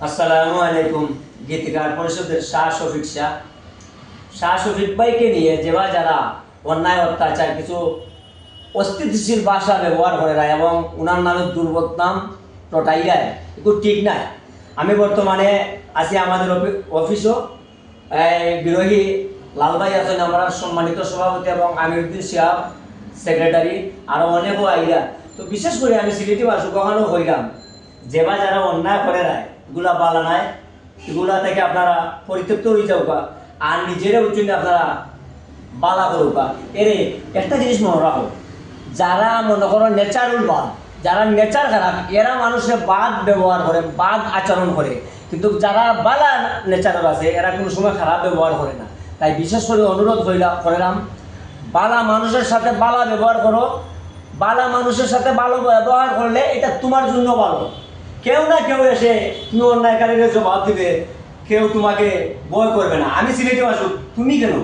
আসসালামু আলাইকুম। গীতিকার পরিষদের শাহ শফিক ভাইকে নিয়ে যারা অন্যায় অত্যাচার কিছু অস্থিতিশীল ভাষা ব্যবহার করে না এবং ওনার নামে দুর্বদনাম রটাইয়ায় এগুলো ঠিক নাই। আমি বর্তমানে আছি আমাদের অফিসও বিরোহী লাল ভাই আছেন, আমরা সম্মানিত সভাপতি, এবং আমিরুদ্দিন শিহাব সেক্রেটারি, আরও অনেকও আইরা। তো বিশেষ করে আমি সিলেটি ভাষা কখনো হইলাম যারা অন্যায় করে রায় এগুলা বালা নাই, এগুলা থেকে আপনারা পরিতৃপ্ত হয়ে যাওকা আর নিজেরা উচ্চ আপনারা বালা করুকা। এরে একটা জিনিস মনে রাখো, যারা মনে করো নেচারুল বাদ, যারা নেচার খারাপ এরা মানুষের বাদ ব্যবহার করে, বাদ আচরণ করে, কিন্তু যারা বালা নেচারের আছে এরা কোনো সময় খারাপ ব্যবহার করে না। তাই বিশেষ করে অনুরোধ করলাম, বালা মানুষের সাথে বালা ব্যবহার করো। বালা মানুষের সাথে ভালো ব্যবহার করলে এটা তোমার জন্য ভালো। কেউ না কেউ এসে তুমি অন্যায়কারীর জবাব দিবে, কেউ তোমাকে ভয় করবে না। আমি সিলেটে আসুক, তুমি কেন?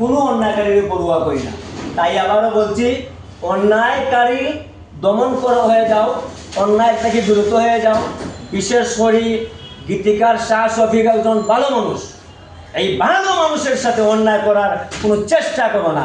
কোনো অন্যায়কারীর পড়ুয়া করি না। তাই আবারও বলছি, অন্যায়কারী দমন করা হয়ে যাও, অন্যায় থেকে বিরত হয়ে যাও। বিশেষ করে গীতিকার শাহ শফিক একজন ভালো মানুষ, এই ভালো মানুষের সাথে অন্যায় করার কোনো চেষ্টা করো না।